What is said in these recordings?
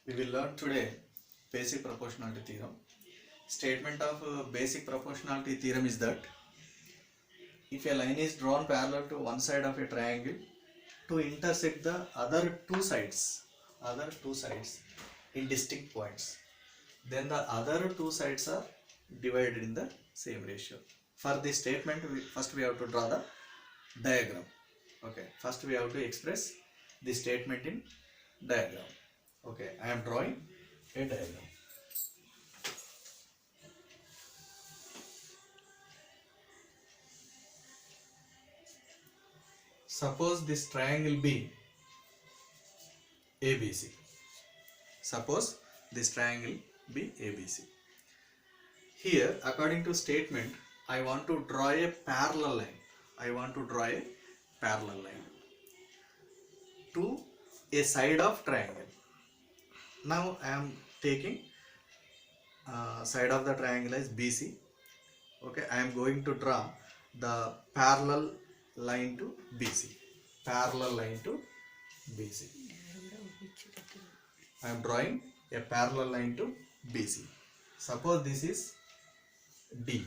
We will learn today basic proportionality theorem. Statement of basic proportionality theorem is that if a line is drawn parallel to one side of a triangle to intersect the other two sides in distinct points, then the other two sides are divided in the same ratio. For this statement, first we have to draw the diagram. Okay, first we have to express the statement in diagram. Okay, I am drawing a diagram. Suppose this triangle be ABC. Suppose this triangle be ABC. Here, according to statement, I want to draw a parallel line. I want to draw a parallel line to a side of triangle. Now I am taking side of the triangle as BC. Okay, I am going to draw the parallel line to BC. Parallel line to BC. I am drawing a parallel line to BC. Suppose this is D.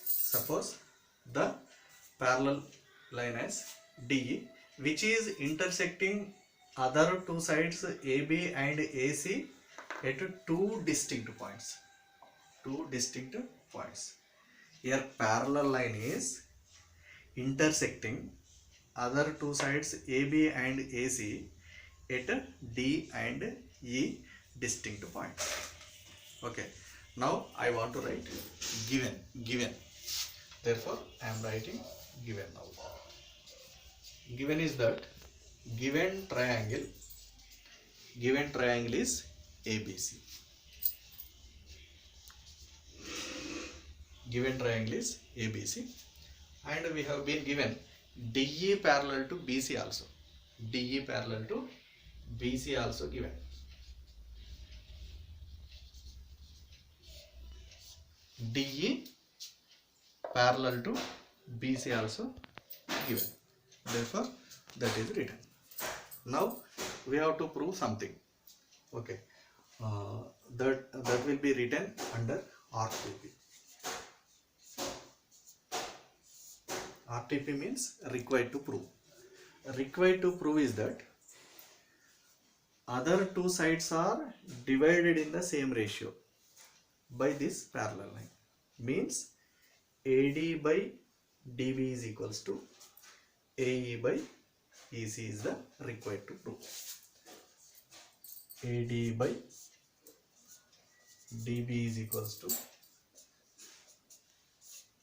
Suppose the parallel line as DE, which is intersecting other two sides AB and AC at two distinct points. Here parallel line is intersecting other two sides AB and AC at D and E distinct points. Okay, now I want to write given. Therefore I am writing given now. Given is that given triangle is ABC. Given triangle is ABC, and we have been given DE parallel to BC also. DE parallel to BC also given. DE parallel to BC also given. Therefore, that is written. Now we have to prove something. Okay, that will be written under RTP. RTP means required to prove. Required to prove is that other two sides are divided in the same ratio by this parallel line. Means AD by DB is equals to AE by EC is the required to prove. AD by DB is equals to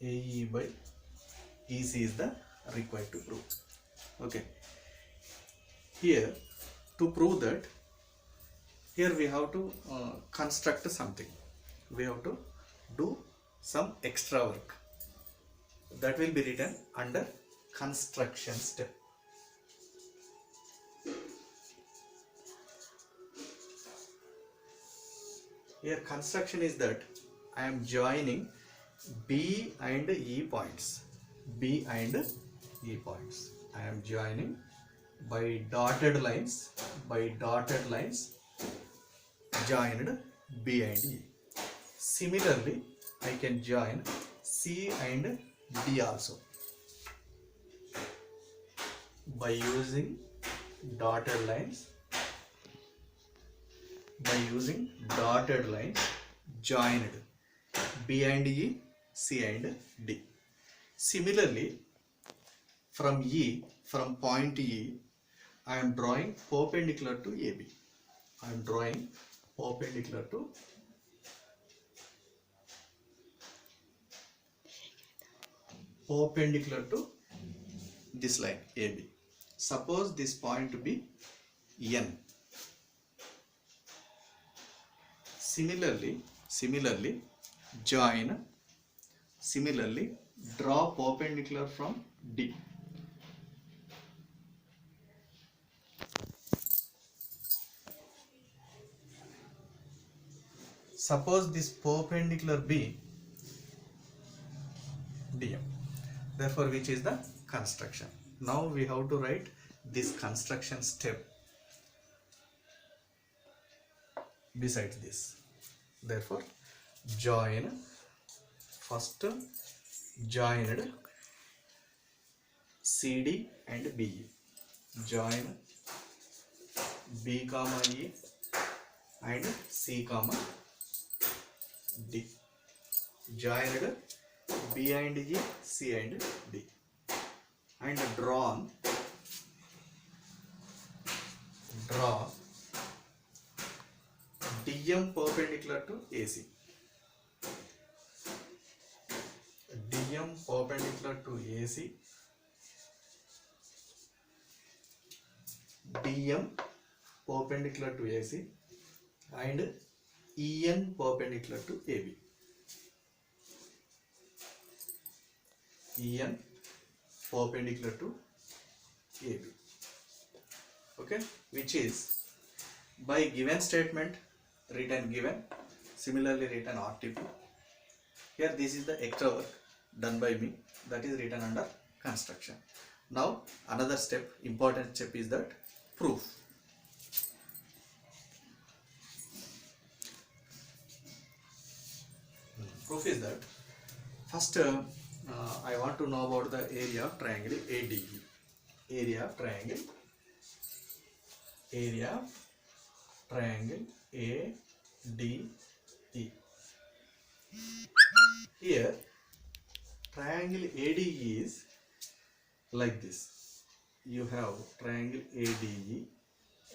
AE by EC is the required to prove. Okay. Here, to prove that, here we have to construct something. We have to do some extra work. That will be written under construction step. Here construction is that I am joining B and E points. B and E points. I am joining by dotted lines. Joined B and E. Similarly, I can join C and D also by using dotted lines. Joined B and E, C and D. Similarly, from point E, I am drawing perpendicular to AB. I am drawing perpendicular to this line AB. Suppose this point to be N. Similarly, draw perpendicular from D. Suppose this perpendicular be DM. Therefore, which is the construction. Now we have to write this construction step besides this. Therefore, join, first joined CD and BE. Join B comma E and C comma D. Joined B and E, C and D. And draw DM perpendicular to AC. DM perpendicular to AC. DM perpendicular to AC and EN perpendicular to AB. EN perpendicular to AB. Okay, which is by given statement written given, similarly written RTP. Here this is the extra work done by me, that is written under construction. Now another step, important step is that proof. Proof is that first I want to know about the area of triangle ADE. Area of triangle ADE. Here triangle ADE is like this. You have triangle ADE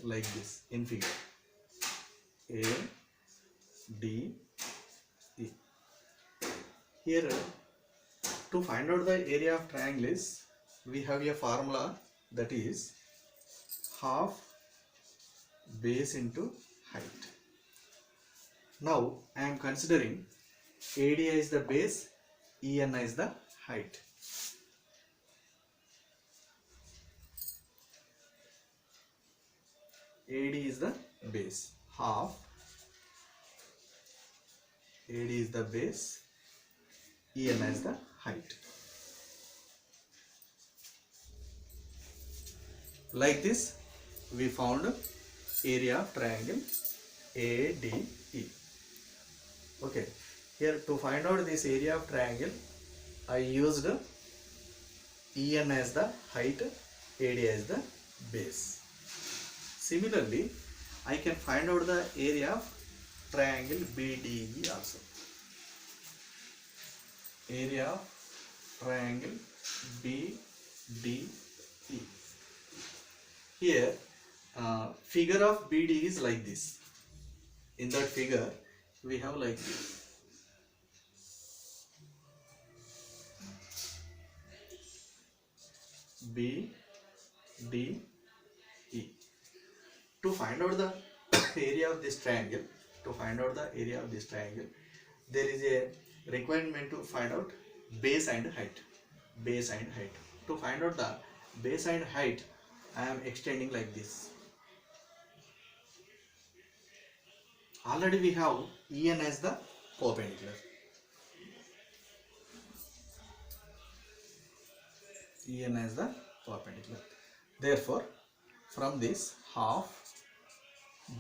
like this in figure. ADE. Here to find out the area of triangle is, we have a formula, that is half base into height. Now I am considering ADI is the base, EN is the height. AD is the base, half AD is the base, EN is the height. Like this we found area of triangle ADE. Okay, here to find out this area of triangle I used EN as the height, AD as the base. Similarly, I can find out the area of triangle BDE also. Area of triangle BDE. Here figure of BD is like this. In that figure we have like this. BDE. To find out the area of this triangle, there is a requirement to find out base and height. To find out the base and height, I am extending like this. Already we have EN as the perpendicular. EN as the perpendicular. Therefore, from this half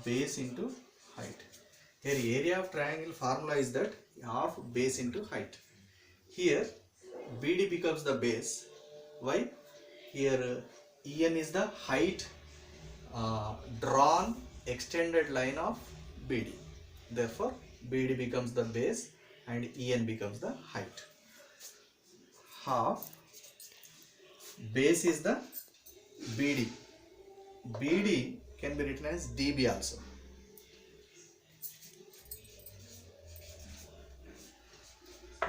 base into height. Here area of triangle formula is that half base into height. Here BD becomes the base. Why? Here EN is the height drawn extended line of BD. Therefore BD becomes the base and EN becomes the height. Half base is the BD. BD can be written as DB also.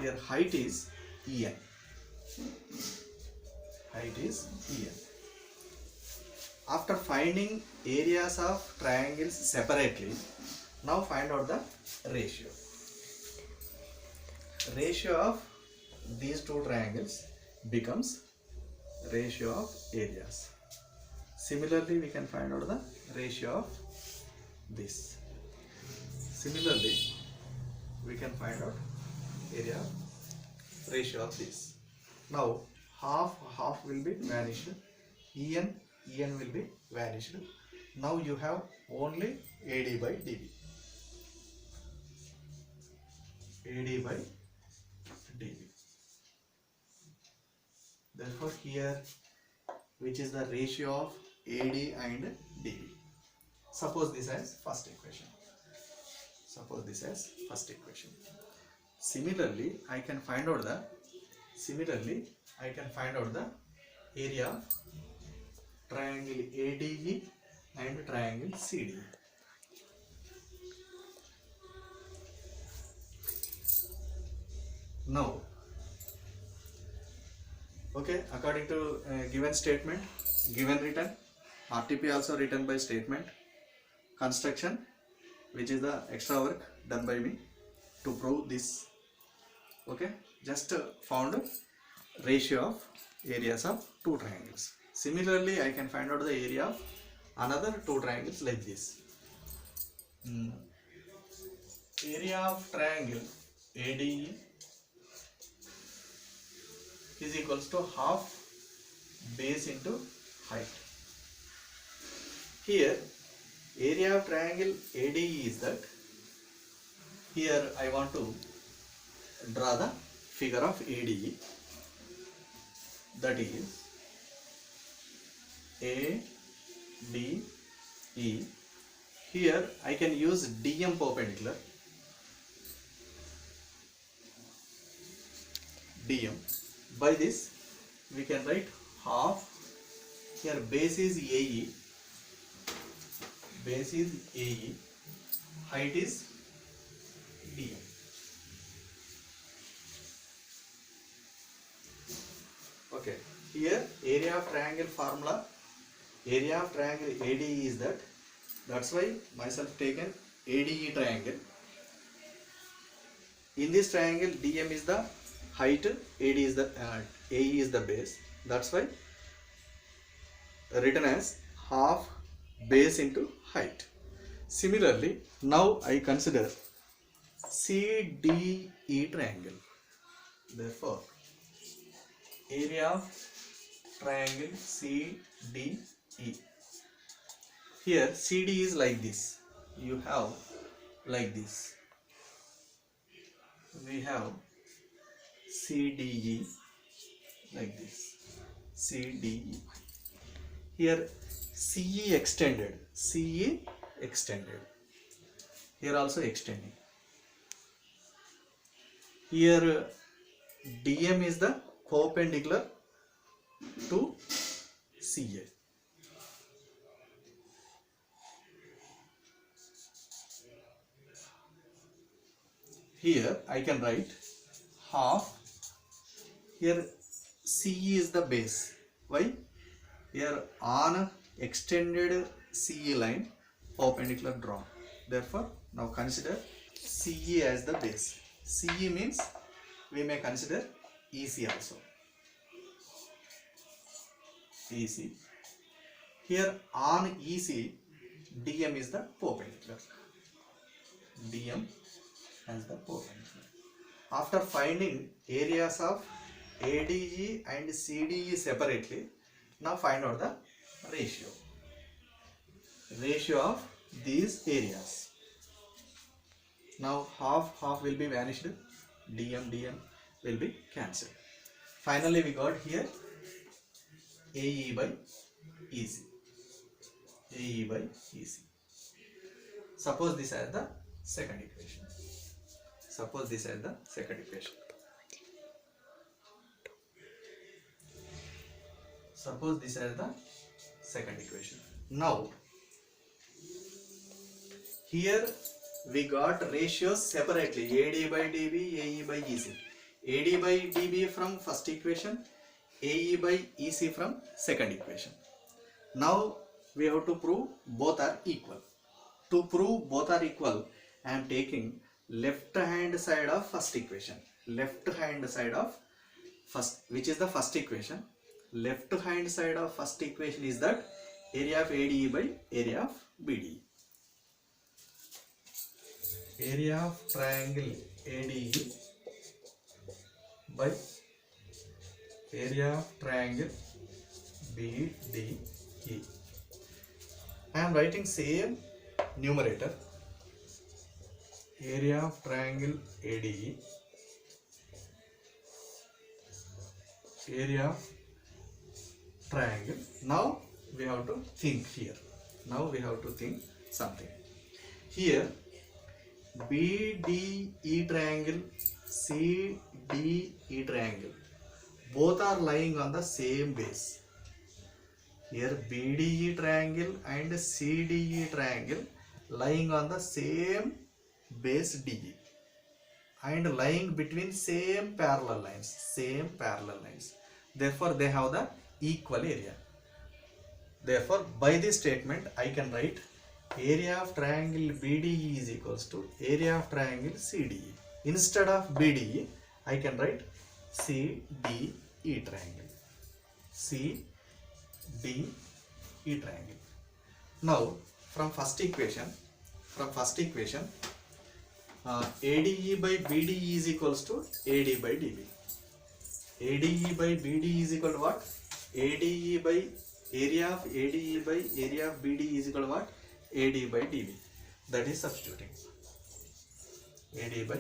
Here height is EN. After finding areas of triangles separately, now find out the ratio. Ratio of these two triangles becomes ratio of areas. Similarly, we can find out the ratio of this. Similarly, we can find out ratio of this. Now half will be vanished. EN En will be vanished. Now you have only AD by dB. AD by dB. Therefore here, which is the ratio of AD and dB? Suppose this as first equation. Suppose this as first equation. Similarly, I can find out the area of triangle ADE and triangle CDE. Now, okay, according to given statement, given written, RTP also written by statement, construction, which is the extra work done by me to prove this. Okay, just found ratio of areas of two triangles. Similarly, I can find out the area of another two triangles like this. Area of triangle ADE is equals to half base into height. Here, area of triangle ADE is that. Here I want to draw the figure of ADE, that is ADE. Here I can use DM perpendicular, DM. By this we can write half. Here base is AE, height is DM. Okay, here area of triangle formula, area of triangle ADE is that. That's why myself taken ADE triangle. In this triangle, DM is the height, AD is the AE is the base. That's why written as half base into height. Similarly, now I consider CDE triangle. Therefore, area of triangle CDE. Here CD is like this. You have like this. We have CDE like this. CDE. Here CE extended. CE extended. Here also extending. Here DM is the perpendicular to CA. Here I can write half. Here CE is the base. Why? Here on extended CE line perpendicular drawn. Therefore, now consider CE as the base. CE means we may consider EC also. EC. Here on EC, DM is the perpendicular. DM as the perpendicular. After finding areas of ADE and CDE separately, now find out the ratio. Ratio of these areas. Now half will be vanished. DM will be cancelled. Finally, we got here AE by EC. AE by EC. Suppose this as the second equation. Suppose this as the second equation. Suppose this as the second equation. Now, here we got ratios separately, AD by dB, AE by EC. AD by dB from first equation, AE by EC from second equation. Now we have to prove both are equal. To prove both are equal, I am taking left hand side of first equation. Left hand side of first, which is the first equation. Left hand side of first equation is that area of ADE by area of BDE. Area of triangle ADE by area of triangle BDE E. I am writing same numerator. Area of triangle ADE. Area of triangle. Now we have to think here. Now we have to think something. Here BDE triangle, CDE triangle, both are lying on the same base. Here BDE triangle and CDE triangle lying on the same base DE and lying between same parallel lines. Therefore they have the equal area. Therefore by this statement I can write area of triangle BDE is equals to area of triangle CDE. Instead of BDE I can write CDE triangle. CDE triangle. Now from first equation ADE by BDE is equals to AD by DB. ADE by BDE is equal to what? ADE by area of ADE by area of BDE is equal to what? AD by DB. That is substituting. AD by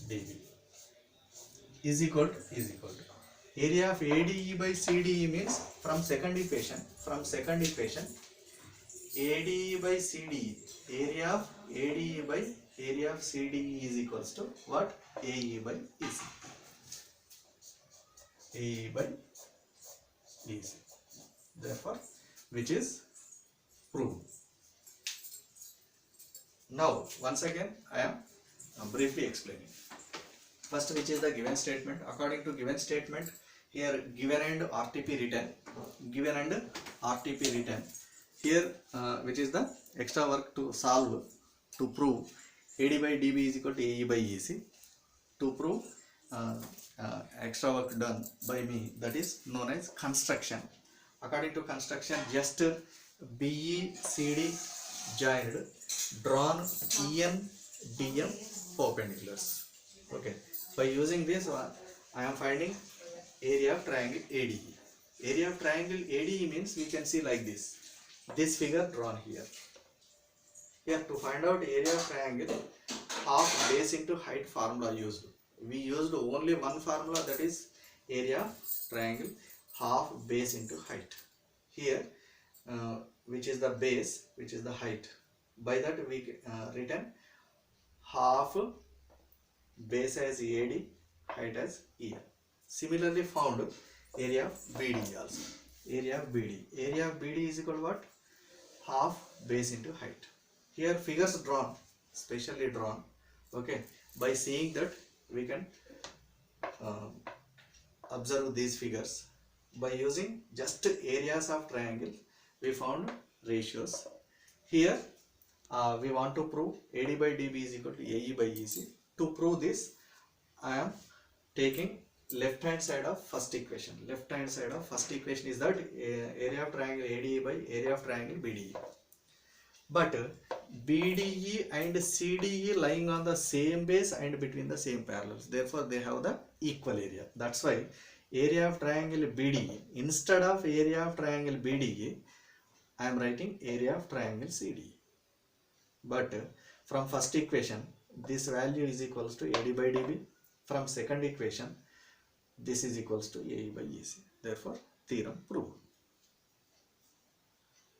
DB is equal to area of ADE by CDE means from second equation ADE by CDE, area of ADE by area of CDE is equals to what? AE by EC. AE by EC. Therefore, which is proved. Now, once again, I am briefly explaining. First, which is the given statement. According to given statement, here given and RTP written. Here, which is the extra work to solve to prove AD by DB is equal to AE by EC. To prove extra work done by me, that is known as construction. According to construction, just BE CD joined, drawn EN DM perpendiculars. Okay. By using this one, I am finding area of triangle ADE. Area of triangle ADE means we can see like this. This figure drawn here. Here to find out area of triangle, half base into height formula used. We used only one formula, that is area of triangle half base into height. Here which is the base, which is the height. By that we written half base as AD, height as ER. Similarly found area of BD also. Area of BD is equal to what? Half base into height. Here figures drawn, specially drawn. Okay. By seeing that we can observe these figures. By using just areas of triangle, we found ratios. Here we want to prove AD by DB is equal to AE by EC. To prove this, I am taking left hand side of first equation. Left hand side of first equation is that area of triangle ADE by area of triangle BDE. But BDE and CDE lying on the same base and between the same parallels. Therefore, they have the equal area. That's why area of triangle BDE, instead of area of triangle BDE, I am writing area of triangle CDE. But from first equation, this value is equals to AD by DB. From second equation, this is equals to AE by EC. Therefore, theorem proved.